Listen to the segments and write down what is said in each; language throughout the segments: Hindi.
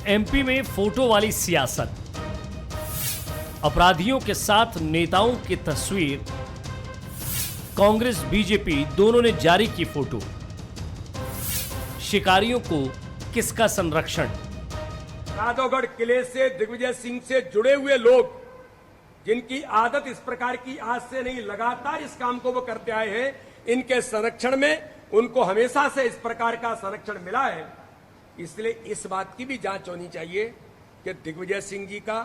एमपी में फोटो वाली सियासत, अपराधियों के साथ नेताओं की तस्वीर, कांग्रेस बीजेपी दोनों ने जारी की फोटो। शिकारियों को किसका संरक्षण? राधौगढ़ किले से दिग्विजय सिंह से जुड़े हुए लोग, जिनकी आदत इस प्रकार की आज से नहीं, लगातार इस काम को वो करते आए हैं, इनके संरक्षण में उनको हमेशा से इस प्रकार का संरक्षण मिला है। इसलिए इस बात की भी जांच होनी चाहिए कि दिग्विजय सिंह जी का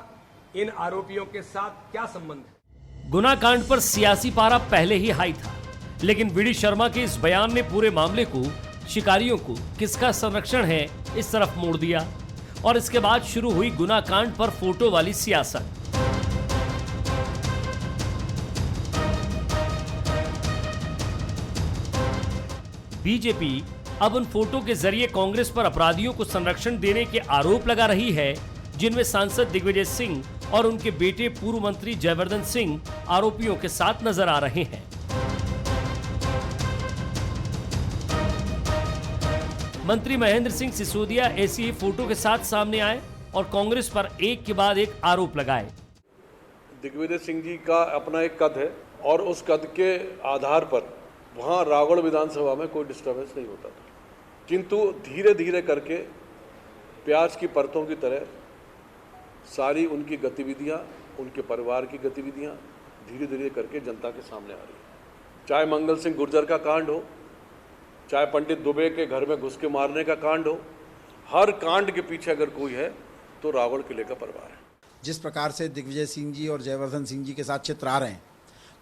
इन आरोपियों के साथ क्या संबंध है। गुना कांड पर सियासी पारा पहले ही हाई था, लेकिन वीडी शर्मा के इस बयान ने पूरे मामले को, शिकारियों को किसका संरक्षण है, इस तरफ मोड़ दिया। और इसके बाद शुरू हुई गुना कांड पर फोटो वाली सियासत। बीजेपी अब उन फोटो के जरिए कांग्रेस पर अपराधियों को संरक्षण देने के आरोप लगा रही है, जिनमें सांसद दिग्विजय सिंह और उनके बेटे पूर्व मंत्री जयवर्धन सिंह आरोपियों के साथ नजर आ रहे हैं। मंत्री महेंद्र सिंह सिसोदिया ऐसी ही फोटो के साथ सामने आए और कांग्रेस पर एक के बाद एक आरोप लगाए। दिग्विजय सिंह जी का अपना एक कद है और उस कद के आधार पर वहाँ रावगढ़ विधानसभा में कोई डिस्टर्बेंस नहीं होता था, किंतु धीरे धीरे करके प्याज की परतों की तरह सारी उनकी गतिविधियाँ, उनके परिवार की गतिविधियाँ धीरे धीरे करके जनता के सामने आ रही है। चाहे मंगल सिंह गुर्जर का कांड हो, चाहे पंडित दुबे के घर में घुस के मारने का कांड हो, हर कांड के पीछे अगर कोई है तो रावगढ़ किले का परिवार है। जिस प्रकार से दिग्विजय सिंह जी और जयवर्धन सिंह जी के साथ चित्र आ रहे हैं,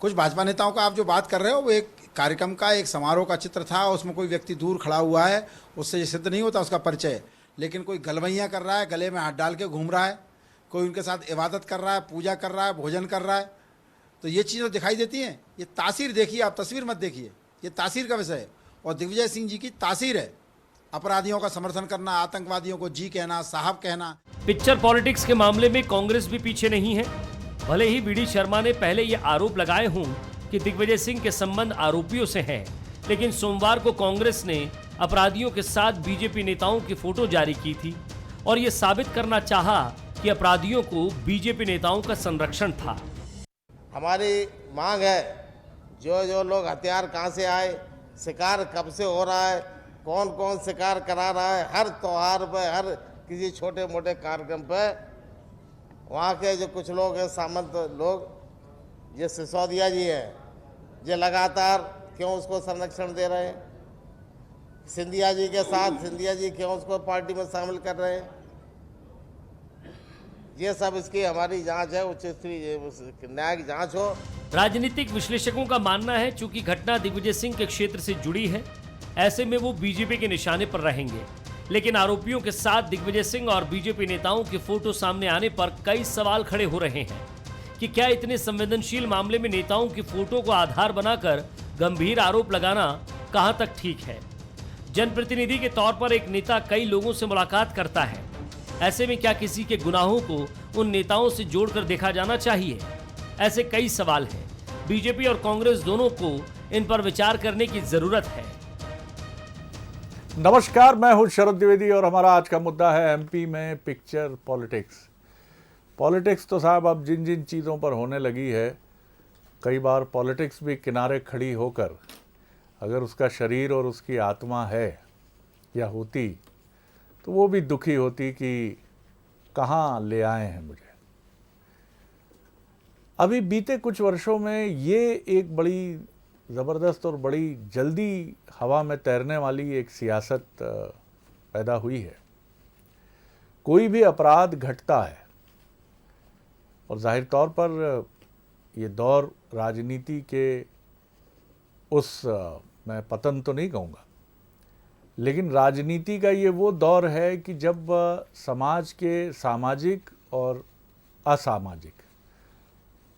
कुछ भाजपा नेताओं का आप जो बात कर रहे हो वो एक कार्यक्रम का, एक समारोह का चित्र था। उसमें कोई व्यक्ति दूर खड़ा हुआ है, उससे ये सिद्ध नहीं होता उसका परिचय, लेकिन कोई गलवैयाँ कर रहा है, गले में हाथ डाल के घूम रहा है, कोई उनके साथ इबादत कर रहा है, पूजा कर रहा है, भोजन कर रहा है, तो ये चीज़ें दिखाई देती हैं। ये तासीर देखिए, आप तस्वीर मत देखिए, ये तासीर का विषय है। और दिग्विजय सिंह जी की तासीर है अपराधियों का समर्थन करना, आतंकवादियों को जी कहना, साहब कहना। पिक्चर पॉलिटिक्स के मामले में कांग्रेस भी पीछे नहीं है। भले ही वीडी शर्मा ने पहले ये आरोप लगाए हों कि दिग्विजय सिंह के संबंध आरोपियों से हैं, लेकिन सोमवार को कांग्रेस ने अपराधियों के साथ बीजेपी नेताओं की फोटो जारी की थी और ये साबित करना चाहा कि अपराधियों को बीजेपी नेताओं का संरक्षण था। हमारी मांग है, जो जो लोग हथियार कहाँ से आए, शिकार कब से हो रहा है, कौन कौन शिकार करा रहा है, हर त्योहार पे, हर किसी छोटे मोटे कार्यक्रम पे वहाँ के जो कुछ लोग हैं, सामंत लोग, ये सिसोदिया जी हैं, ये लगातार क्यों उसको संरक्षण दे रहे हैं? सिंधिया जी के साथ सिंधिया जी क्यों उसको पार्टी में शामिल कर रहे हैं? ये सब इसकी हमारी जांच है, उच्च स्तरीय न्यायिक जांच हो। राजनीतिक विश्लेषकों का मानना है, चूंकि घटना दिग्विजय सिंह के क्षेत्र से जुड़ी है, ऐसे में वो बीजेपी के निशाने पर रहेंगे। लेकिन आरोपियों के साथ दिग्विजय सिंह और बीजेपी नेताओं की फोटो सामने आने पर कई सवाल खड़े हो रहे हैं कि क्या इतने संवेदनशील मामले में नेताओं की फोटो को आधार बनाकर गंभीर आरोप लगाना कहां तक ठीक है? जनप्रतिनिधि के तौर पर एक नेता कई लोगों से मुलाकात करता है, ऐसे में क्या किसी के गुनाहों को उन नेताओं से जोड़कर देखा जाना चाहिए? ऐसे कई सवाल हैं। बीजेपी और कांग्रेस दोनों को इन पर विचार करने की जरूरत है। नमस्कार, मैं हूं शरद द्विवेदी और हमारा आज का मुद्दा है एमपी में पिक्चर पॉलिटिक्स। पॉलिटिक्स तो साहब अब जिन जिन चीज़ों पर होने लगी है, कई बार पॉलिटिक्स भी किनारे खड़ी होकर अगर उसका शरीर और उसकी आत्मा है या होती तो वो भी दुखी होती कि कहाँ ले आए हैं मुझे। अभी बीते कुछ वर्षों में ये एक बड़ी ज़बरदस्त और बड़ी जल्दी हवा में तैरने वाली एक सियासत पैदा हुई है। कोई भी अपराध घटता है और जाहिर तौर पर ये दौर राजनीति के उस मैं पतन तो नहीं कहूँगा, लेकिन राजनीति का ये वो दौर है कि जब समाज के सामाजिक और असामाजिक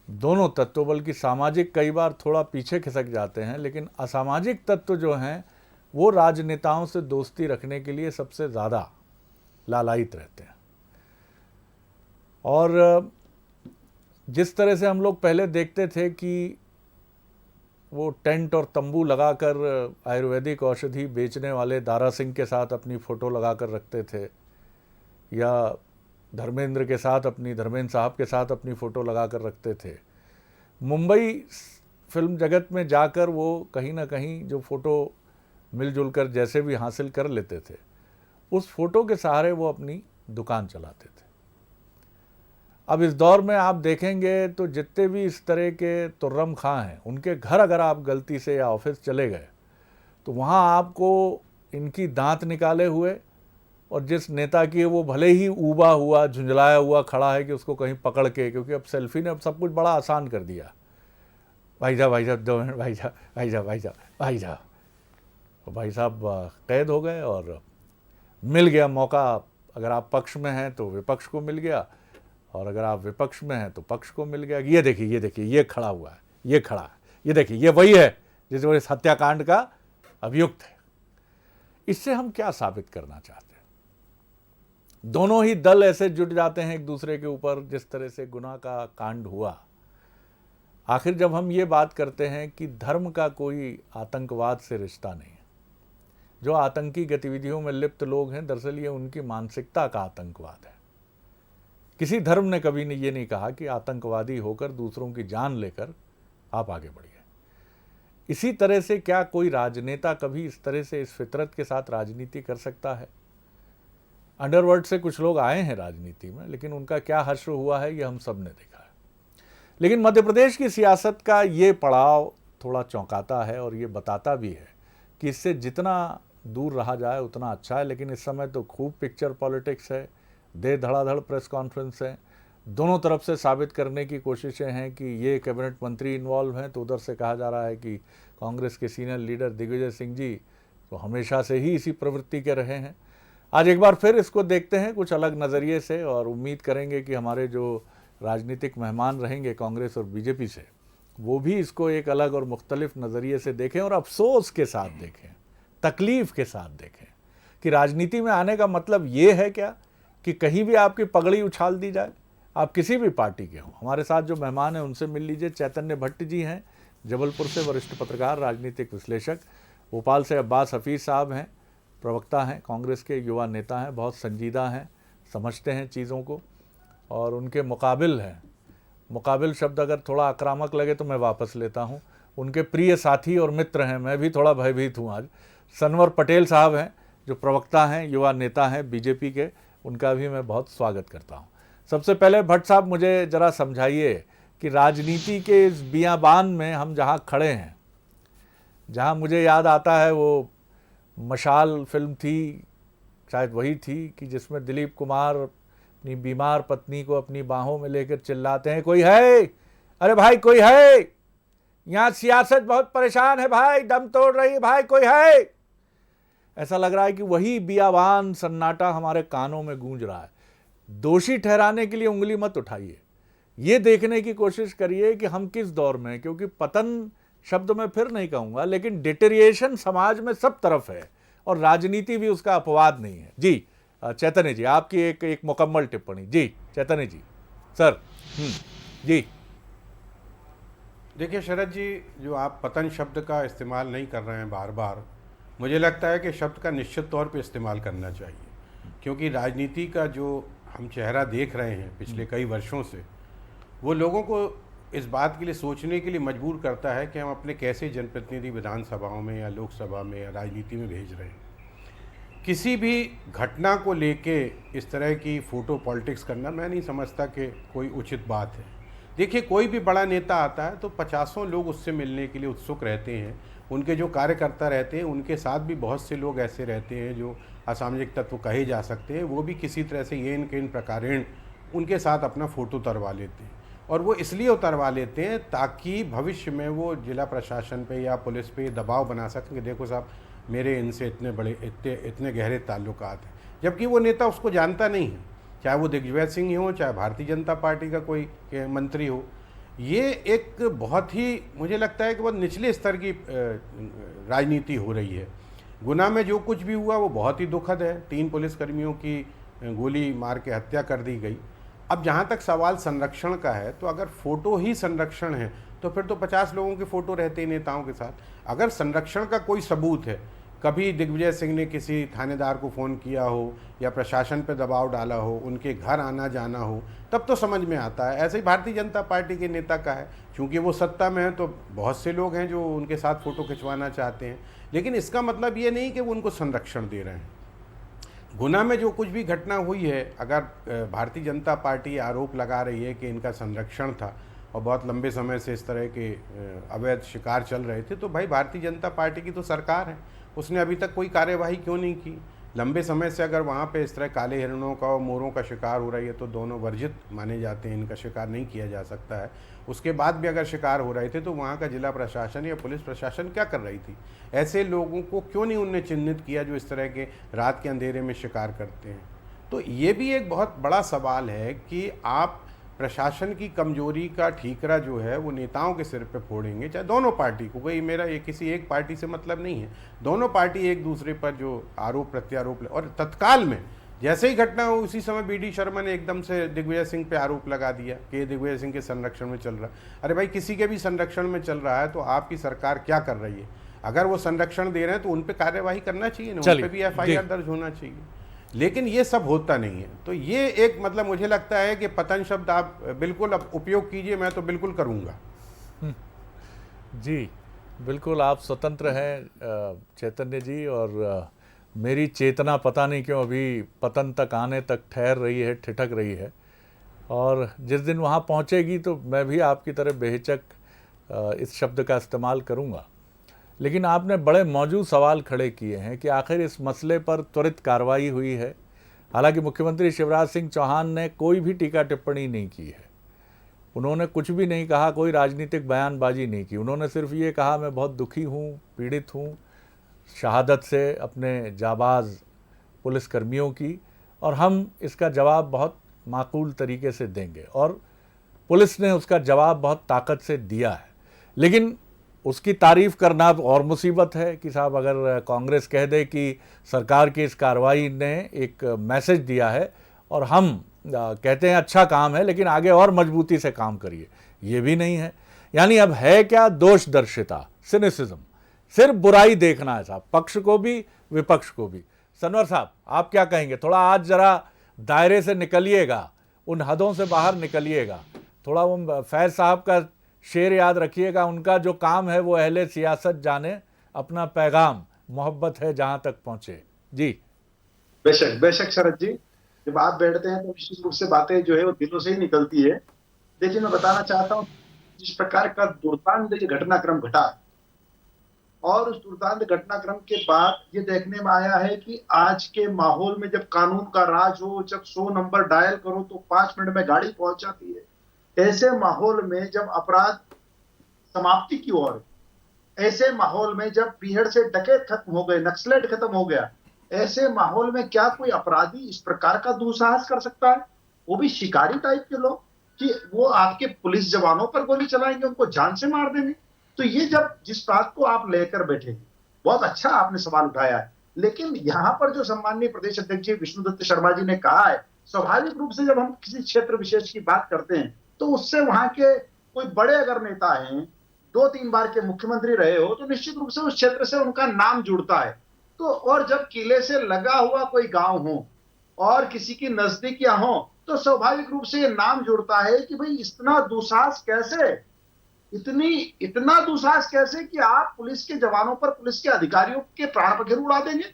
दोनों तत्व, बल्कि सामाजिक कई बार थोड़ा पीछे खिसक जाते हैं, लेकिन असामाजिक तत्व जो हैं वो राजनेताओं से दोस्ती रखने के लिए सबसे ज़्यादा लालायित रहते हैं। और जिस तरह से हम लोग पहले देखते थे कि वो टेंट और तंबू लगाकर आयुर्वेदिक औषधि बेचने वाले दारा सिंह के साथ अपनी फ़ोटो लगाकर रखते थे, या धर्मेंद्र साहब के साथ अपनी फ़ोटो लगा कर रखते थे। मुंबई फिल्म जगत में जाकर वो कहीं ना कहीं जो फ़ोटो मिलजुल कर जैसे भी हासिल कर लेते थे, उस फ़ोटो के सहारे वो अपनी दुकान चलाते थे। अब इस दौर में आप देखेंगे तो जितने भी इस तरह के तुर्रम खां हैं, उनके घर अगर आप गलती से या ऑफिस चले गए तो वहाँ आपको इनकी दांत निकाले हुए, और जिस नेता की वो भले ही ऊबा हुआ झुंझलाया हुआ खड़ा है कि उसको कहीं पकड़ के, क्योंकि अब सेल्फी ने अब सब कुछ बड़ा आसान कर दिया, भाई साहब 2 मिनट, भाई साहब तो भाई साहब कैद हो गए और मिल गया मौका। अगर आप पक्ष में हैं तो विपक्ष को मिल गया, और अगर आप विपक्ष में हैं तो पक्ष को मिल गया। ये देखिए ये खड़ा हुआ है, ये खड़ा है, ये देखिए ये वही है जिस वजह से हत्याकांड का अभियुक्त है। इससे हम क्या साबित करना चाहते हैं? दोनों ही दल ऐसे जुट जाते हैं एक दूसरे के ऊपर, जिस तरह से गुनाह का कांड हुआ। आखिर जब हम ये बात करते हैं कि धर्म का कोई आतंकवाद से रिश्ता नहीं है, जो आतंकी गतिविधियों में लिप्त लोग हैं, दरअसल ये उनकी मानसिकता का आतंकवाद है। किसी धर्म ने कभी ये नहीं कहा कि आतंकवादी होकर दूसरों की जान लेकर आप आगे बढ़िए। इसी तरह से क्या कोई राजनेता कभी इस तरह से इस फितरत के साथ राजनीति कर सकता है? अंडरवर्ल्ड से कुछ लोग आए हैं राजनीति में, लेकिन उनका क्या हश्र हुआ है ये हम सब ने देखा है। लेकिन मध्य प्रदेश की सियासत का ये पड़ाव थोड़ा चौंकाता है, और ये बताता भी है कि इससे जितना दूर रहा जाए उतना अच्छा है। लेकिन इस समय तो खूब पिक्चर पॉलिटिक्स है, दे धड़ाधड़ प्रेस कॉन्फ्रेंस है, दोनों तरफ से साबित करने की कोशिशें हैं कि ये कैबिनेट मंत्री इन्वॉल्व हैं, तो उधर से कहा जा रहा है कि कांग्रेस के सीनियर लीडर दिग्विजय सिंह जी तो हमेशा से ही इसी प्रवृत्ति के रहे हैं। आज एक बार फिर इसको देखते हैं कुछ अलग नज़रिए से, और उम्मीद करेंगे कि हमारे जो राजनीतिक मेहमान रहेंगे कांग्रेस और बीजेपी से, वो भी इसको एक अलग और मुख्तलिफ नज़रिए से देखें, और अफसोस के साथ देखें, तकलीफ़ के साथ देखें कि राजनीति में आने का मतलब ये है क्या कि कहीं भी आपकी पगड़ी उछाल दी जाए, आप किसी भी पार्टी के हों। हमारे साथ जो मेहमान हैं उनसे मिल लीजिए। चैतन्य भट्ट जी हैं, जबलपुर से वरिष्ठ पत्रकार, राजनीतिक विश्लेषक। भोपाल से अब्बास हफीज़ साहब हैं, प्रवक्ता हैं, कांग्रेस के युवा नेता हैं, बहुत संजीदा हैं, समझते हैं चीज़ों को। और उनके मुकाबिल शब्द अगर थोड़ा आक्रामक लगे तो मैं वापस लेता हूं, उनके प्रिय साथी और मित्र हैं, मैं भी थोड़ा भयभीत हूं आज। सनवर पटेल साहब हैं, जो प्रवक्ता हैं, युवा नेता हैं बीजेपी के, उनका भी मैं बहुत स्वागत करता हूं। सबसे पहले भट्ट साहब मुझे ज़रा समझाइए कि राजनीति के इस बियाबान में हम जहाँ खड़े हैं, जहाँ मुझे याद आता है वो मशाल फिल्म थी, शायद वही थी, कि जिसमें दिलीप कुमार अपनी बीमार पत्नी को अपनी बाहों में लेकर चिल्लाते हैं, कोई है? अरे भाई कोई है? यहाँ सियासत बहुत परेशान है भाई, दम तोड़ रही है भाई, कोई है? ऐसा लग रहा है कि वही बियाबान सन्नाटा हमारे कानों में गूंज रहा है। दोषी ठहराने के लिए उंगली मत उठाइए, ये देखने की कोशिश करिए कि हम किस दौर में हैं, क्योंकि पतन शब्द मैं फिर नहीं कहूँगा, लेकिन डिटेरिएशन समाज में सब तरफ है, और राजनीति भी उसका अपवाद नहीं है। जी चैतन्य जी, आपकी एक मुकम्मल टिप्पणी। जी चैतन्य जी, सर। जी देखिए शरद जी, जो आप पतन शब्द का इस्तेमाल नहीं कर रहे हैं बार बार, मुझे लगता है कि शब्द का निश्चित तौर पे इस्तेमाल करना चाहिए, क्योंकि राजनीति का जो हम चेहरा देख रहे हैं पिछले कई वर्षों से, वो लोगों को इस बात के लिए सोचने के लिए मजबूर करता है कि हम अपने कैसे जनप्रतिनिधि विधानसभाओं में या लोकसभा में या राजनीति में भेज रहे हैं। किसी भी घटना को लेके इस तरह की फ़ोटो पॉलिटिक्स करना मैं नहीं समझता कि कोई उचित बात है। देखिए, कोई भी बड़ा नेता आता है तो 50 लोग उससे मिलने के लिए उत्सुक रहते हैं, उनके जो कार्यकर्ता रहते हैं उनके साथ भी बहुत से लोग ऐसे रहते हैं जो असामाजिक तत्व कहे जा सकते हैं, वो भी किसी तरह से येन केन प्रकारेण उनके साथ अपना फ़ोटो उतरवा लेते हैं। और वो इसलिए उतरवा लेते हैं ताकि भविष्य में वो जिला प्रशासन पे या पुलिस पे दबाव बना सकें कि देखो साहब, मेरे इनसे इतने गहरे ताल्लुकात हैं, जबकि वो नेता उसको जानता नहीं है, चाहे वो दिग्विजय सिंह ही हो, चाहे भारतीय जनता पार्टी का कोई मंत्री हो। ये एक बहुत ही, मुझे लगता है कि बहुत निचले स्तर की राजनीति हो रही है। गुना में जो कुछ भी हुआ वो बहुत ही दुखद है। 3 पुलिसकर्मियों की गोली मार के हत्या कर दी गई। अब जहाँ तक सवाल संरक्षण का है, तो अगर फ़ोटो ही संरक्षण है तो फिर तो 50 लोगों के फ़ोटो रहते हैं नेताओं के साथ। अगर संरक्षण का कोई सबूत है कभी दिग्विजय सिंह ने किसी थानेदार को फ़ोन किया हो या प्रशासन पर दबाव डाला हो, उनके घर आना जाना हो, तब तो समझ में आता है। ऐसे ही भारतीय जनता पार्टी के नेता का है, क्योंकि वो सत्ता में है तो बहुत से लोग हैं जो उनके साथ फ़ोटो खिंचवाना चाहते हैं, लेकिन इसका मतलब ये नहीं कि वो उनको संरक्षण दे रहे हैं। गुना में जो कुछ भी घटना हुई है, अगर भारतीय जनता पार्टी आरोप लगा रही है कि इनका संरक्षण था और बहुत लंबे समय से इस तरह के अवैध शिकार चल रहे थे, तो भाई भारतीय जनता पार्टी की तो सरकार है, उसने अभी तक कोई कार्यवाही क्यों नहीं की? लंबे समय से अगर वहाँ पे इस तरह काले हिरणों का और मोरों का शिकार हो रही है तो दोनों वर्जित माने जाते हैं, इनका शिकार नहीं किया जा सकता है। उसके बाद भी अगर शिकार हो रहे थे तो वहाँ का जिला प्रशासन या पुलिस प्रशासन क्या कर रही थी? ऐसे लोगों को क्यों नहीं उनने चिन्हित किया जो इस तरह के रात के अंधेरे में शिकार करते हैं? तो ये भी एक बहुत बड़ा सवाल है कि आप प्रशासन की कमजोरी का ठीकरा जो है वो नेताओं के सिर पे फोड़ेंगे, चाहे दोनों पार्टी को, कोई मेरा ये किसी एक पार्टी से मतलब नहीं है, दोनों पार्टी एक दूसरे पर जो आरोप प्रत्यारोप, और तत्काल में जैसे ही घटना हो उसी समय बीडी शर्मा ने एकदम से दिग्विजय सिंह पे आरोप लगा दिया कि ये दिग्विजय सिंह के संरक्षण में चल रहा है। अरे भाई, किसी के भी संरक्षण में चल रहा है तो आपकी सरकार क्या कर रही है? अगर वो संरक्षण दे रहे हैं तो उन पर कार्यवाही करना चाहिए ना, उन पर भी FIR दर्ज होना चाहिए, लेकिन ये सब होता नहीं है। तो ये एक मतलब मुझे लगता है कि पतन शब्द आप बिल्कुल अब उपयोग कीजिए, मैं तो बिल्कुल करूँगा। जी बिल्कुल, आप स्वतंत्र हैं चैतन्य जी, और मेरी चेतना पता नहीं क्यों अभी पतन तक आने तक ठहर रही है, ठिठक रही है, और जिस दिन वहाँ पहुँचेगी तो मैं भी आपकी तरह बेहिचक इस शब्द का इस्तेमाल करूँगा। लेकिन आपने बड़े मौजूद सवाल खड़े किए हैं कि आखिर इस मसले पर त्वरित कार्रवाई हुई है। हालांकि मुख्यमंत्री शिवराज सिंह चौहान ने कोई भी टीका टिप्पणी नहीं की है, उन्होंने कुछ भी नहीं कहा, कोई राजनीतिक बयानबाजी नहीं की। उन्होंने सिर्फ ये कहा मैं बहुत दुखी हूँ, पीड़ित हूँ शहादत से अपने जाबाज पुलिसकर्मियों की, और हम इसका जवाब बहुत माकूल तरीके से देंगे, और पुलिस ने उसका जवाब बहुत ताकत से दिया है। लेकिन उसकी तारीफ़ करना और मुसीबत है कि साहब अगर कांग्रेस कह दे कि सरकार की इस कार्रवाई ने एक मैसेज दिया है और हम कहते हैं अच्छा काम है लेकिन आगे और मजबूती से काम करिए, ये भी नहीं है। यानी अब है क्या? दोषदर्शिता, सिनिसिज्म, सिर्फ बुराई देखना है साहब, पक्ष को भी विपक्ष को भी। सनवर साहब, आप क्या कहेंगे? थोड़ा आज जरा दायरे से निकलिएगा, उन हदों से बाहर निकलिएगा, थोड़ा वो फैज़ साहब का शेर याद रखिएगा, उनका जो काम है वो अहले सियासत जाने, अपना पैगाम मोहब्बत है जहां तक पहुंचे। जी बेशक बेशक शरद जी, जब आप बैठते हैं तो निश्चित रूप से बातें जो है वो दिलों से ही निकलती है। देखिए, मैं बताना चाहता हूँ जिस प्रकार का दुर्दांत घटनाक्रम घटा, और उस दुर्दांत घटनाक्रम के बाद ये देखने में आया है कि आज के माहौल में जब कानून का राज हो, जब 100 नंबर डायल करो तो 5 मिनट में गाड़ी पहुंच जाती है, ऐसे माहौल में जब अपराध समाप्ति की ओर, ऐसे माहौल में जब पीहड़ से डकैत खत्म हो गए, नक्सलेट खत्म हो गया, ऐसे माहौल में क्या कोई अपराधी इस प्रकार का दुस्साहस कर सकता है? वो भी शिकारी टाइप के लोग, कि वो आपके पुलिस जवानों पर गोली चलाएंगे, उनको जान से मार देंगे। तो ये जब जिस बात को आप लेकर बैठे, बहुत अच्छा आपने सवाल उठाया है, लेकिन यहाँ पर जो सम्माननीय प्रदेश अध्यक्ष जी विष्णुदत्त शर्मा जी ने कहा है, स्वाभाविक रूप से जब हम किसी क्षेत्र विशेष की बात करते हैं तो उससे वहां के कोई बड़े अगर नेता हैं, 2-3 बार के मुख्यमंत्री रहे हो, तो निश्चित रूप से उस क्षेत्र से उनका नाम जुड़ता है। तो और जब किले से लगा हुआ कोई गांव हो और किसी की नजदीकियां हो तो स्वाभाविक रूप से ये नाम जुड़ता है कि भाई इतना दुस्साहस कैसे, इतना दुस्साहस कैसे कि आप पुलिस के जवानों पर, पुलिस के अधिकारियों के प्राण पखेरु उड़ा देंगे।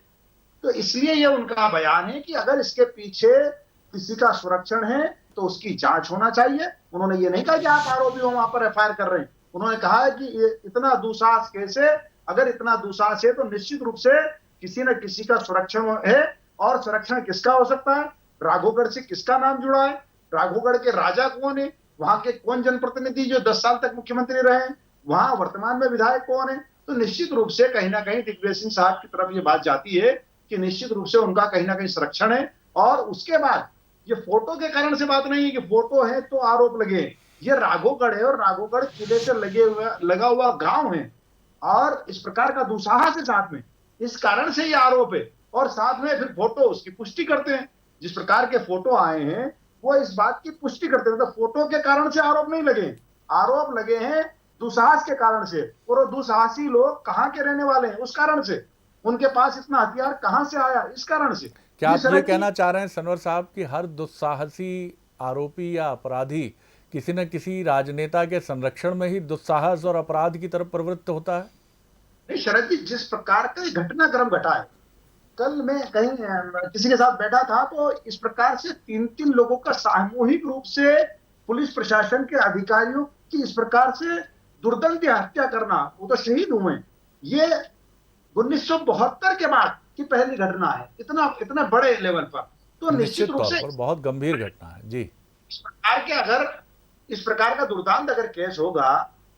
तो इसलिए ये उनका बयान है कि अगर इसके पीछे किसी का सुरक्षण है तो उसकी जांच होना चाहिए। उन्होंने ये नहीं कहा कि आप आरोपी हो वहां पर FIR कर रहे हैं, उन्होंने कहा है कि ये इतना दुस्साहस कैसे, अगर इतना दुस्साहस है तो निश्चित रूप से किसी न किसी का सुरक्षण है। और सुरक्षण किसका हो सकता है? राघोगढ़ से किसका नाम जुड़ा है? राघोगढ़ के राजा कौन है? वहां के कौन जनप्रतिनिधि जो 10 साल तक मुख्यमंत्री रहे हैं? वहां वर्तमान में विधायक कौन है? तो निश्चित रूप से कहीं ना कहीं दिग्विजय सिंह साहब की तरफ ये बात जाती है कि निश्चित रूप से उनका कहीं ना कहीं संरक्षण है। और उसके बाद ये फोटो के कारण से बात नहीं है कि फोटो है तो आरोप लगे, ये राघोगढ़ है और राघोगढ़ किले से लगा हुआ गांव है, और इस प्रकार का दुस्साहस है साथ में, इस कारण से ये आरोप है। और साथ में फिर फोटो उसकी पुष्टि करते हैं, जिस प्रकार के फोटो आए हैं वो इस बात की पुष्टि करते हैं। तो फोटो के कारण से आरोप नहीं लगे, आरोप लगे हैं दुस्साहस के कारण से, और वो दुस्साहसी लोग कहाँ के रहने वाले हैं उस कारण से, उनके पास इतना हथियार कहां से आया? इस कारण से। क्या आप जी, ये शरद जी, कहना चाह रहे हैं सनवर साहब कि हर दुस्साहसी आरोपी या अपराधी किसी न किसी राजनेता के संरक्षण में ही दुस्साहस और अपराध की तरफ प्रवृत्त होता है? नहीं शरद जी, जिस प्रकार का घटनाक्रम घटा है, कल मैं कहीं किसी के साथ बैठा था तो इस प्रकार से 3-3 लोगों का सामूहिक रूप से पुलिस प्रशासन के अधिकारियों की इस प्रकार से दुर्दंत हत्या करना, वो तो शहीद हुए। ये 1972 के बाद की पहली घटना है, इतना बड़े लेवल पर। तो निश्चित रूप तौर से पर बहुत गंभीर घटना है जी। इस प्रकार का दुर्दांत अगर केस होगा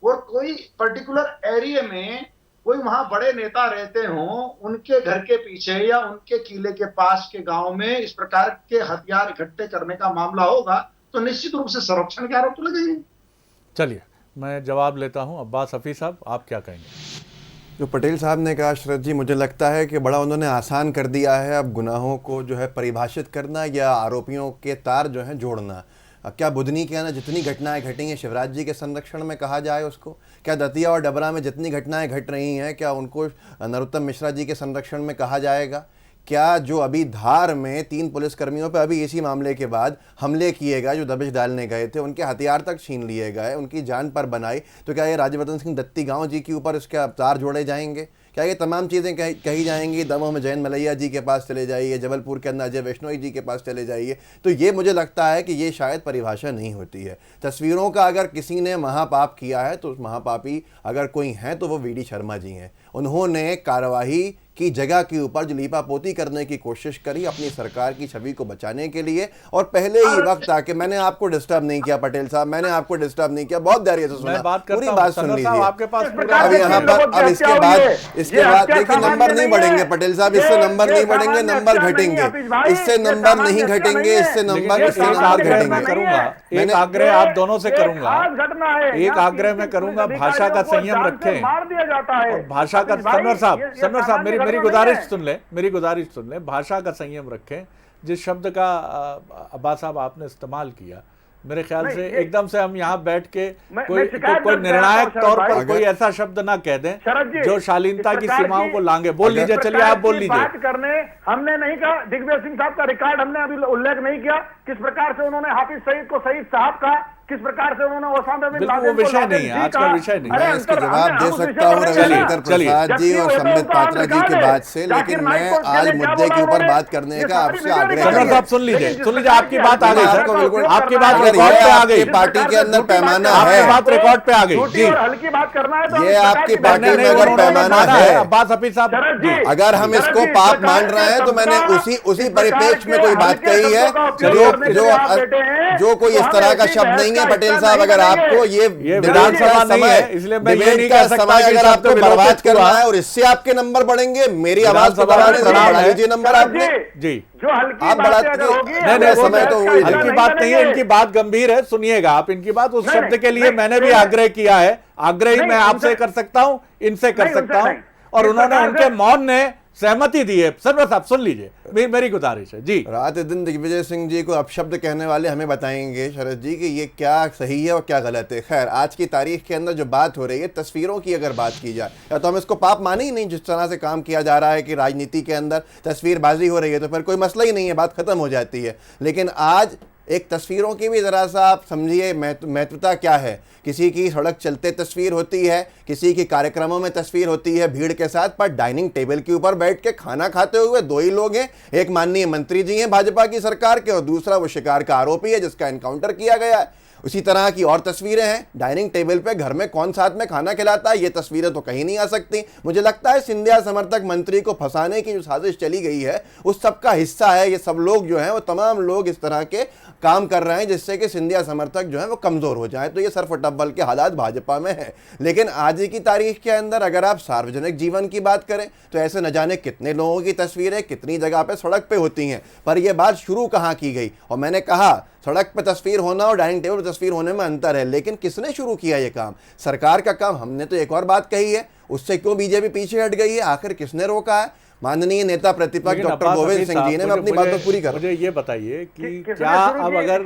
और कोई पर्टिकुलर एरिया में कोई वहां बड़े नेता रहते हों, उनके घर के पीछे या उनके किले के पास के गांव में इस प्रकार के हथियार इकट्ठे करने का मामला होगा तो निश्चित रूप से संरक्षण के आरोप तो लगेंगे। चलिए मैं जवाब लेता हूं। अब्बास हफीज साहब, आप क्या कहेंगे? जो पटेल साहब ने कहा शरद जी, मुझे लगता है कि बड़ा उन्होंने आसान कर दिया है अब गुनाहों को जो है परिभाषित करना या आरोपियों के तार जो है जोड़ना। क्या बुधनी के अंदर जितनी घटनाएं घटी हैं शिवराज जी के संरक्षण में कहा जाए उसको? क्या दतिया और डबरा में जितनी घटनाएं घट रही हैं क्या उनको नरोत्तम मिश्रा जी के संरक्षण में कहा जाएगा? क्या जो अभी धार में 3 पुलिसकर्मियों पर अभी इसी मामले के बाद हमले किए गए, जो दबिश डालने गए थे, उनके हथियार तक छीन लिए गए, उनकी जान पर बनाई, तो क्या ये राज्यवर्धन सिंह दत्ती गांव जी के ऊपर उसके तार जोड़े जाएंगे? क्या ये तमाम चीज़ें कही जाएंगी? दमोह में जयंत मलैया जी के पास चले जाइए, जबलपुर के अंदर अजय वैष्णोई जी के पास चले जाइए। तो ये मुझे लगता है कि ये शायद परिभाषा नहीं होती है। तस्वीरों का अगर किसी ने महापाप किया है तो उस महापापी अगर कोई हैं तो वो वी.डी. शर्मा जी हैं। उन्होंने कार्यवाही की जगह के ऊपर जो लीपापोती करने की कोशिश करी अपनी सरकार की छवि को बचाने के लिए, और पहले ही वक्त आके मैंने आपको डिस्टर्ब नहीं किया पटेल साहब, मैंने आपको डिस्टर्ब नहीं किया, बहुत धैर्य से सुना, पूरी बात सुन लीजिए। आपके पास अब यहाँ पर अब इसके बाद देखिए नंबर नहीं बढ़ेंगे पटेल साहब, इससे नंबर नहीं बढ़ेंगे, नंबर घटेंगे, इससे नंबर नहीं घटेंगे, इससे नंबर घटेंगे। एक आग्रह आप दोनों से करूंगा, एक आग्रह मैं करूंगा, भाषा का संयम रखें। भाषा का सनवर साहब मेरी गुजारिश सुन ले, भाषा का संयम रखें। जिस शब्द का अब्बास साहब आपने इस्तेमाल किया, मेरे ख्याल से एकदम से हम यहाँ बैठ के कोई निर्णायक तौर पर कोई ऐसा शब्द ना कह दें जो शालीनता की सीमाओं को लांघे। बोल लीजिए, चलिए आप बोल लीजिए। बात करने हमने नहीं कहा, दिग्विजय सिंह साहब का रिकॉर्ड हमने अभी उल्लेख नहीं किया, किस प्रकार से उन्होंने हाफिज सईद को शहीद साहब का, किस प्रकार से उन्होंने ओसामा बिन लादेन को विषय नहीं है, आज का विषय नहीं। मैं इसका जवाब दे सकता हूँ रविशंकर प्रसाद जी और संबित पात्रा जी के बाद से, लेकिन मैं आज मुद्दे के ऊपर बात करने का आपसे आग्रह करूंगा। आप सुन लीजिए, आपकी बात आ गई सर, आपकी बात रिकॉर्ड पे आ गई, पार्टी के अंदर पैमाना है, बात रिकॉर्ड पे आ गई जी, हल्की बात करना है तो ये आपकी पार्टी में अगर पैमाना है, अब्बास हफीज साहब, अगर हम इसको पाप मान रहे हैं तो मैंने उसी परिप्रेक्ष्य में कोई बात कही है जो कोई इस तरह का शब्द नहीं है। पटेल साहब, अगर आपको ये विधानसभा नहीं है, इसलिए मैं ये नहीं कह सकता कि अगर आपको बर्बाद करना है और इससे आपके नंबर बढ़ेंगे, मेरी आवाज को बढ़ाने से बढ़ा लीजिए नंबर आपने जी, जो हल्की आप बात अगर होगी, समय तो हुई हल्की बात नहीं है, इनकी बात गंभीर है, सुनिएगा आप इनकी बात। उस शब्द के लिए मैंने भी आग्रह किया है, आग्रह ही मैं आपसे कर सकता हूं, इनसे कर सकता हूं, और उन्होंने उनके मौन ने सहमति दी है। सर साहब सुन लीजिए, मेरी गुजारिश है जी। रात दिन दिग्विजय सिंह जी को अपशब्द कहने वाले हमें बताएंगे शरद जी कि ये क्या सही है और क्या गलत है। खैर, आज की तारीख के अंदर जो बात हो रही है, तस्वीरों की अगर बात की जाए, या तो हम इसको पाप माने ही नहीं, जिस तरह से काम किया जा रहा है कि राजनीति के अंदर तस्वीरबाजी हो रही है तो फिर कोई मसला ही नहीं है, बात खत्म हो जाती है। लेकिन आज एक तस्वीरों की भी ज़रा सा आप समझिए महत्वता क्या है। किसी की सड़क चलते तस्वीर होती है, किसी की कार्यक्रमों में तस्वीर होती है भीड़ के साथ, पर डाइनिंग टेबल के ऊपर बैठ के खाना खाते हुए 2 ही लोग हैं, एक माननीय मंत्री जी हैं भाजपा की सरकार के और दूसरा वो शिकार का आरोपी है जिसका एनकाउंटर किया गया है। उसी तरह की और तस्वीरें हैं, डाइनिंग टेबल पे घर में कौन साथ में खाना खिलाता है, ये तस्वीरें तो कहीं नहीं आ सकती। मुझे लगता है सिंधिया समर्थक मंत्री को फंसाने की जो साजिश चली गई है उस सब का हिस्सा है ये सब लोग जो हैं, वो तमाम लोग इस तरह के काम कर रहे हैं जिससे कि सिंधिया समर्थक जो है वो कमजोर हो जाए। तो ये सरफटब्बल के हालात भाजपा में है। लेकिन आज की तारीख के अंदर अगर आप सार्वजनिक जीवन की बात करें तो ऐसे न जाने कितने लोगों की तस्वीरें कितनी जगह पे सड़क पे होती हैं, पर यह बात शुरू कहाँ की गई। और मैंने कहा सड़क पे तस्वीर होना और डाइनिंग टेबल पर तस्वीर होने में अंतर है, लेकिन किसने शुरू किया ये काम? सरकार का काम। हमने तो एक और बात कही है, उससे क्यों बीजेपी पीछे हट गई है? आखिर किसने रोका है? माननीय नेता प्रतिपक्ष डॉक्टर गोविंद सिंह जी ने। मैं अपनी बात तो पूरी कर, मुझे ये बताइए कि क्या अब अगर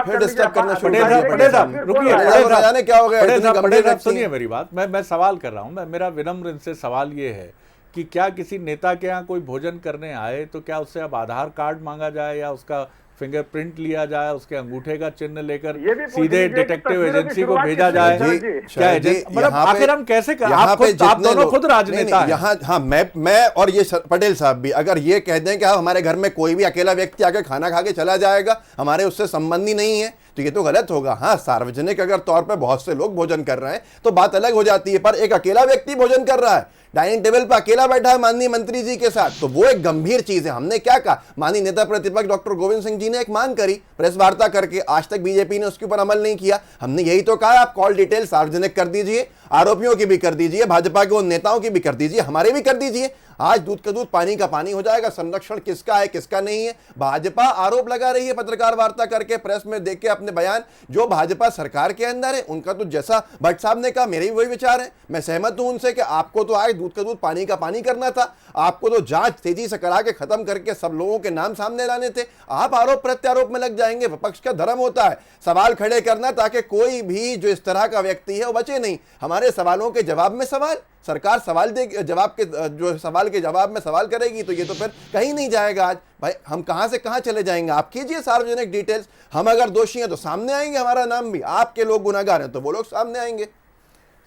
फिर डिस्टर्ब करना शुरू पटेल साहब रुकिए, क्या हो गया? सुनिए मेरी बात, मैं सवाल कर रहा हूं, मेरा विनम्र इनसे सवाल ये है कि क्या किसी नेता के यहाँ कोई भोजन करने आए तो क्या उससे अब आधार कार्ड मांगा जाए या उसका फिंगरप्रिंट लिया जाए, उसके अंगूठे का चिन्ह लेकर ये भी पूछ सीधे लीजिए कि डिटेक्टिव तस्वीरों की एजेंसी को शुरुआत भेजा किसने जाए? की? क्या मतलब आखिर हम कैसे आप दोनों खुद राजनेता हैं। यहाँ हाँ मैं और ये पटेल साहब भी अगर ये कह दें कि हमारे घर में कोई भी अकेला व्यक्ति आके खाना खा के चला जाएगा, हमारे उससे संबंध ही नहीं है, तो ये तो गलत होगा। हाँ, सार्वजनिक अगर तौर पर बहुत से लोग भोजन कर रहे हैं तो बात अलग हो जाती है, पर एक अकेला व्यक्ति भोजन कर रहा है, डाइनिंग टेबल पर अकेला बैठा है माननीय मंत्री जी के साथ, तो वो एक गंभीर चीज है। हमने क्या कहा, माननीय नेता प्रतिपक्ष डॉक्टर गोविंद सिंह जी ने एक मांग करी प्रेस वार्ता करके, आज तक बीजेपी ने उसके ऊपर अमल नहीं किया। हमने यही तो कहा, आप कॉल डिटेल सार्वजनिक कर दीजिए, आरोपियों की भी कर दीजिए, भाजपा के उन नेताओं की भी कर दीजिए, हमारे भी कर दीजिए। आज दूध का दूध पानी का पानी हो जाएगा, संरक्षण किसका है किसका नहीं है। भाजपा आरोप लगा रही है पत्रकार वार्ता करके, प्रेस में देख के अपने बयान, जो भाजपा सरकार के अंदर है उनका तो जैसा भट्ट साहब ने कहा मेरे भी वही विचार है। मैं सहमत हूं उनसे कि आपको तो आज दूध का दूध पानी का पानी करना था, आपको तो जांच तेजी से करा के खत्म करके सब लोगों के नाम सामने लाने थे। आप आरोप प्रत्यारोप में लग जाएंगे। विपक्ष का धर्म होता है सवाल खड़े करना, ताकि कोई भी जो इस तरह का व्यक्ति है वो बचे नहीं। हमारे सवालों के जवाब में सवाल, सरकार सवाल दे जवाब के जो सवाल के जवाब में सवाल करेगी तो ये तो फिर कहीं नहीं जाएगा। आज भाई हम कहां से कहां चले जाएंगे? आप कीजिए सार्वजनिक डिटेल्स, हम अगर दोषी हैं तो सामने आएंगे, हमारा नाम भी, आपके लोग गुनाहगार हैं तो वो लोग सामने आएंगे।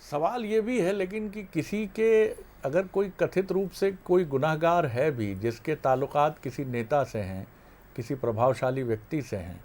सवाल ये भी है लेकिन कि किसी के अगर कोई कथित रूप से कोई गुनाहगार है भी, जिसके ताल्लुकात किसी नेता से हैं, किसी प्रभावशाली व्यक्ति से हैं,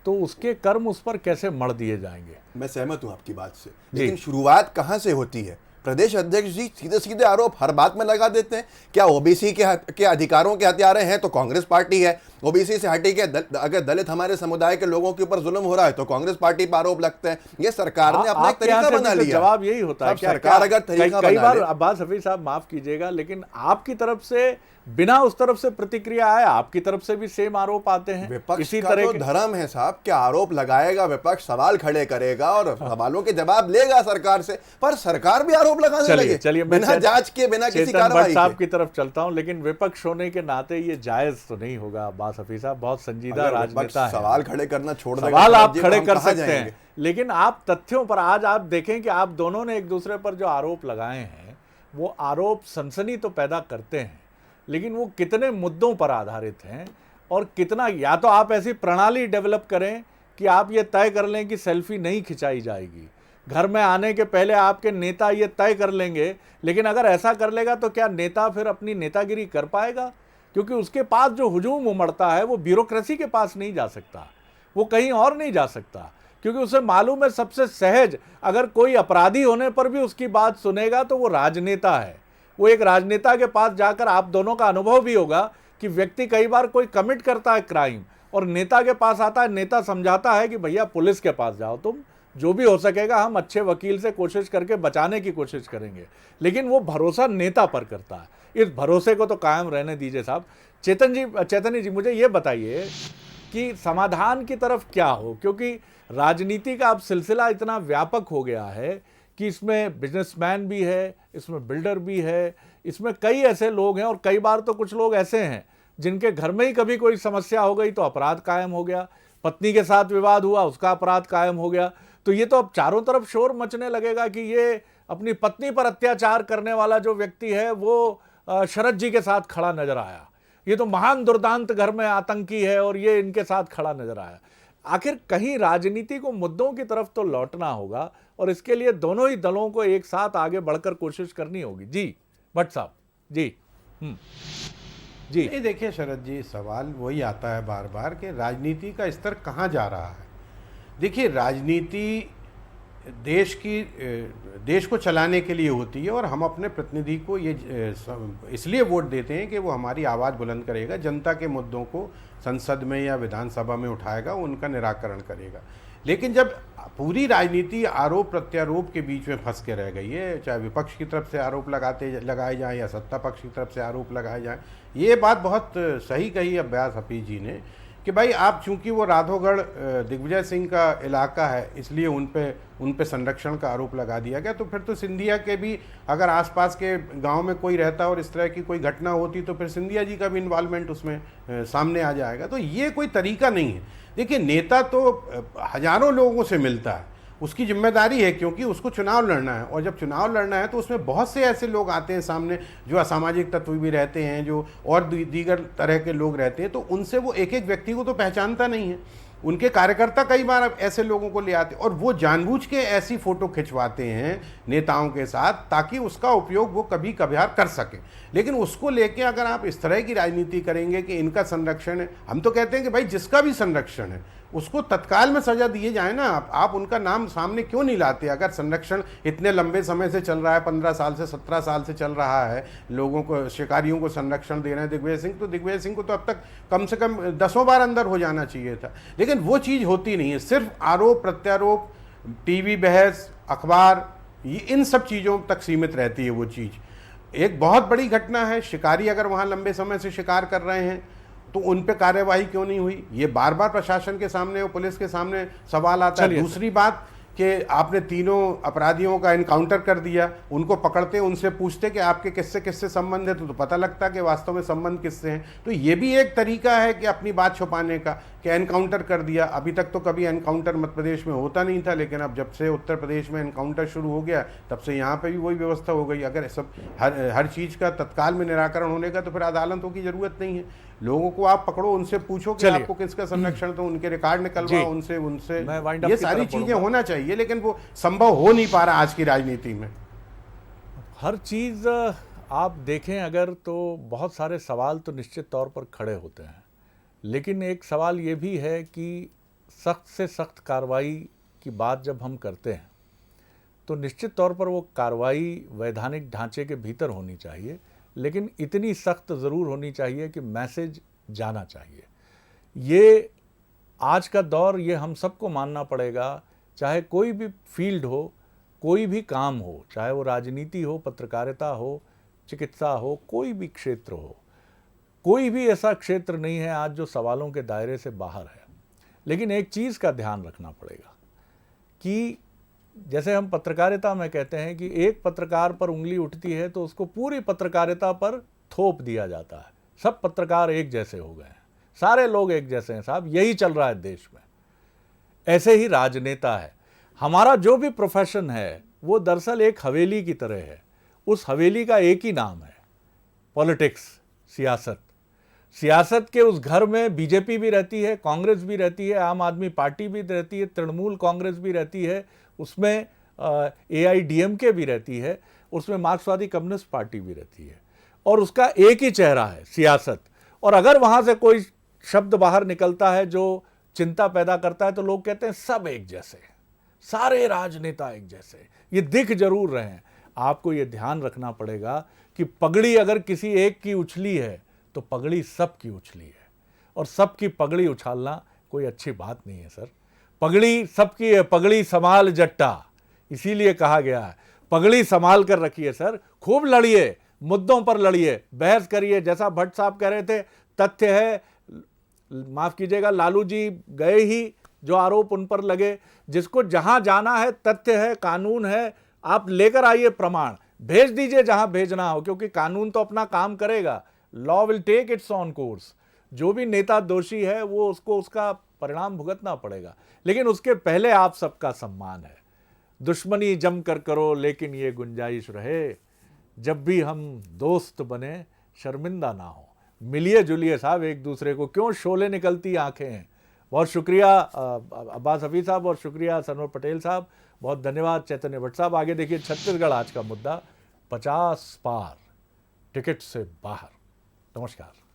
तो उसके कर्म उस पर कैसे मढ़ दिए जाएंगे? मैं सहमत हूं आपकी बात से, लेकिन शुरुआत कहां से होती है? प्रदेश अध्यक्ष जी सीधे सीधे आरोप हर बात में लगा देते हैं। क्या ओबीसी के अधिकारों के हत्यारे हैं तो कांग्रेस पार्टी है, ओबीसी से हटी के अगर दलित हमारे समुदाय के लोगों के ऊपर जुल्म हो रहा है तो कांग्रेस पार्टी पर आरोप लगते हैं। ये सरकार ने अपना एक तरीका बना लिया। जवाब यही होता है क्या सरकार अगर तरीका कई बार अब्बास हफीज साहब माफ कीजिएगा, लेकिन आपकी तरफ से बिना उस तरफ से प्रतिक्रिया आए आपकी तरफ से भी सेम आरोप आते हैं। विपक्ष इसी का तरह तो धर्म है साहब, क्या आरोप लगाएगा विपक्ष, सवाल खड़े करेगा और सवालों के जवाब लेगा सरकार से, पर सरकार भी आरोप लगाने लगे चलिए बिना जांच के, बिना किसी कार्रवाई साहब की तरफ चलता हूं। लेकिन विपक्ष होने के नाते ये जायज तो नहीं होगा। अब्बास हफीज साहब बहुत संजीदा राजनेता है, सवाल खड़े करना छोड़ देगा, सवाल आप खड़े कर सकते हैं, लेकिन आप तथ्यों पर आज आप देखें कि आप दोनों ने एक दूसरे पर जो आरोप लगाए हैं वो आरोप सनसनी तो पैदा करते हैं, लेकिन वो कितने मुद्दों पर आधारित हैं और कितना, या तो आप ऐसी प्रणाली डेवलप करें कि आप ये तय कर लें कि सेल्फी नहीं खिंचाई जाएगी, घर में आने के पहले आपके नेता ये तय कर लेंगे, लेकिन अगर ऐसा कर लेगा तो क्या नेता फिर अपनी नेतागिरी कर पाएगा? क्योंकि उसके पास जो हुजूम उमड़ता है वो ब्यूरोक्रेसी के पास नहीं जा सकता, वो कहीं और नहीं जा सकता, क्योंकि उसे मालूम है सबसे सहज, अगर कोई अपराधी होने पर भी उसकी बात सुनेगा तो वो राजनेता है। वो एक राजनेता के पास जाकर, आप दोनों का अनुभव भी होगा कि व्यक्ति कई बार कोई कमिट करता है क्राइम और नेता के पास आता है, नेता समझाता है कि भैया पुलिस के पास जाओ, तुम जो भी हो सकेगा हम अच्छे वकील से कोशिश करके बचाने की कोशिश करेंगे, लेकिन वो भरोसा नेता पर करता है। इस भरोसे को तो कायम रहने दीजिए साहब। चैतन्य जी मुझे ये बताइए कि समाधान की तरफ क्या हो, क्योंकि राजनीति का अब सिलसिला इतना व्यापक हो गया है कि इसमें बिजनेसमैन भी है, इसमें बिल्डर भी है, इसमें कई ऐसे लोग हैं, और कई बार तो कुछ लोग ऐसे हैं जिनके घर में ही कभी कोई समस्या हो गई तो अपराध कायम हो गया, पत्नी के साथ विवाद हुआ उसका अपराध कायम हो गया। तो ये तो अब चारों तरफ शोर मचने लगेगा कि ये अपनी पत्नी पर अत्याचार करने वाला जो व्यक्ति है वो शरद जी के साथ खड़ा नजर आया, ये तो महान दुर्दांत घर में आतंकी है और ये इनके साथ खड़ा नजर आया। आखिर कहीं राजनीति को मुद्दों की तरफ तो लौटना होगा और इसके लिए दोनों ही दलों को एक साथ आगे बढ़कर कोशिश करनी होगी। जी भट्ट साहब जी। जी नहीं, देखिए शरद जी, सवाल वही आता है बार बार कि राजनीति का स्तर कहाँ जा रहा है। देखिए, राजनीति देश को चलाने के लिए होती है और हम अपने प्रतिनिधि को ये इसलिए वोट देते हैं कि वो हमारी आवाज़ बुलंद करेगा, जनता के मुद्दों को संसद में या विधानसभा में उठाएगा, उनका निराकरण करेगा। लेकिन जब पूरी राजनीति आरोप प्रत्यारोप के बीच में फंस के रह गई है, चाहे विपक्ष की तरफ से आरोप लगाए जाएं या सत्ता पक्ष की तरफ से आरोप लगाए जाएं, ये बात बहुत सही कही अब्बास हफीज जी ने कि भाई आप चूंकि वो राधोगढ़ दिग्विजय सिंह का इलाका है इसलिए उन पे संरक्षण का आरोप लगा दिया गया, तो फिर तो सिंधिया के भी अगर आसपास के गांव में कोई रहता और इस तरह की कोई घटना होती तो फिर सिंधिया जी का भी इन्वॉल्वमेंट उसमें सामने आ जाएगा। तो ये कोई तरीका नहीं है। देखिए, नेता तो हजारों लोगों से मिलता है उसकी जिम्मेदारी है, क्योंकि उसको चुनाव लड़ना है, और जब चुनाव लड़ना है तो उसमें बहुत से ऐसे लोग आते हैं सामने जो असामाजिक तत्व भी रहते हैं, जो और दीगर तरह के लोग रहते हैं, तो उनसे वो एक एक व्यक्ति को तो पहचानता नहीं है। उनके कार्यकर्ता कई बार ऐसे लोगों को ले आते और वो जानबूझ के ऐसी फोटो खिंचवाते हैं नेताओं के साथ ताकि उसका उपयोग वो कभी कभार कर सके। लेकिन उसको लेके अगर आप इस तरह की राजनीति करेंगे कि इनका संरक्षण है, हम तो कहते हैं कि भाई जिसका भी संरक्षण है उसको तत्काल में सजा दिए जाए ना। आप उनका नाम सामने क्यों नहीं लाते? अगर संरक्षण इतने लंबे समय से चल रहा है, 15 साल से 17 साल से चल रहा है, लोगों को, शिकारियों को संरक्षण दे रहे हैं दिग्विजय सिंह, तो दिग्विजय सिंह को तो अब तक कम से कम 10 बार अंदर हो जाना चाहिए था। लेकिन वो चीज़ होती नहीं है, सिर्फ आरोप प्रत्यारोप, टीवी बहस, अखबार, ये इन सब चीज़ों तक सीमित रहती है वो चीज़। एक बहुत बड़ी घटना है, शिकारी अगर वहाँ लंबे समय से शिकार कर रहे हैं तो उन पे कार्यवाही क्यों नहीं हुई? ये बार बार प्रशासन के सामने और पुलिस के सामने सवाल आता है। दूसरी बात कि आपने तीनों अपराधियों का एनकाउंटर कर दिया, उनको पकड़ते उनसे पूछते कि आपके किससे किससे संबंध है, तो पता लगता कि वास्तव में संबंध किससे हैं। तो ये भी एक तरीका है कि अपनी बात छुपाने का, कि एनकाउंटर कर दिया। अभी तक तो कभी एनकाउंटर मध्य प्रदेश में होता नहीं था, लेकिन अब जब से उत्तर प्रदेश में एनकाउंटर शुरू हो गया तब से यहाँ पे भी वही व्यवस्था हो गई। अगर सब हर चीज़ का तत्काल में निराकरण होने का तो फिर अदालतों की ज़रूरत नहीं है। लोगों को आप पकड़ो, उनसे पूछो कि आपको किसका संरक्षण, तो उनके रिकॉर्ड निकलवाओ, उनसे ये सारी चीजें होना चाहिए, लेकिन वो संभव हो नहीं पा रहा आज की राजनीति में। हर चीज़ आप देखें अगर तो बहुत सारे सवाल तो निश्चित तौर पर खड़े होते हैं, लेकिन एक सवाल ये भी है कि सख्त से सख्त कार्रवाई की बात जब हम करते हैं तो निश्चित तौर पर वो कार्रवाई वैधानिक ढांचे के भीतर होनी चाहिए, लेकिन इतनी सख्त ज़रूर होनी चाहिए कि मैसेज जाना चाहिए। ये आज का दौर, ये हम सबको मानना पड़ेगा, चाहे कोई भी फील्ड हो, कोई भी काम हो, चाहे वो राजनीति हो, पत्रकारिता हो, चिकित्सा हो, कोई भी क्षेत्र हो, कोई भी ऐसा क्षेत्र नहीं है आज जो सवालों के दायरे से बाहर है। लेकिन एक चीज़ का ध्यान रखना पड़ेगा कि जैसे हम पत्रकारिता में कहते हैं कि एक पत्रकार पर उंगली उठती है तो उसको पूरी पत्रकारिता पर थोप दिया जाता है। सब पत्रकार एक जैसे हो गए हैं, सारे लोग एक जैसे हैं साहब, यही चल रहा है देश में। ऐसे ही राजनेता है। हमारा जो भी प्रोफेशन है वो दरअसल एक हवेली की तरह है। उस हवेली का एक ही नाम है, पॉलिटिक्स, सियासत। सियासत के उस घर में बीजेपी भी रहती है, कांग्रेस भी रहती है, आम आदमी पार्टी भी रहती है, तृणमूल कांग्रेस भी रहती है, उसमें AIDMK भी रहती है, उसमें मार्क्सवादी कम्युनिस्ट पार्टी भी रहती है, और उसका एक ही चेहरा है, सियासत। और अगर वहाँ से कोई शब्द बाहर निकलता है जो चिंता पैदा करता है तो लोग कहते हैं सब एक जैसे, सारे राजनेता एक जैसे। ये दिख जरूर रहे हैं। आपको ये ध्यान रखना पड़ेगा कि पगड़ी अगर किसी एक की उछली है तो पगड़ी सबकी उछली है, और सबकी पगड़ी उछालना कोई अच्छी बात नहीं है सर। पगड़ी सबकी है, पगड़ी संभाल जट्टा, इसीलिए कहा गया है। पगड़ी संभाल कर रखिए सर, खूब लड़िए, मुद्दों पर लड़िए, बहस करिए। जैसा भट्ट साहब कह रहे थे, तथ्य है, माफ कीजिएगा, लालू जी गए ही, जो आरोप उन पर लगे, जिसको जहां जाना है, तथ्य है, कानून है, आप लेकर आइए प्रमाण, भेज दीजिए जहां भेजना हो, क्योंकि कानून तो अपना काम करेगा। Law will take its on course. जो भी नेता दोषी है वो उसको उसका परिणाम भुगतना पड़ेगा, लेकिन उसके पहले आप सबका सम्मान है। दुश्मनी जम कर करो लेकिन ये गुंजाइश रहे, जब भी हम दोस्त बने शर्मिंदा ना हो। मिलिए जुलिए साहब एक दूसरे को, क्यों शोले निकलती आंखें हैं। बहुत शुक्रिया अब्बास हफीज साहब, और शुक्रिया सनवर पटेल साहब, बहुत धन्यवाद चैतन्य भट्ट साहब। आगे देखिए छत्तीसगढ़ आज का मुद्दा, 50 पार, टिकट से बाहर। नमस्कार।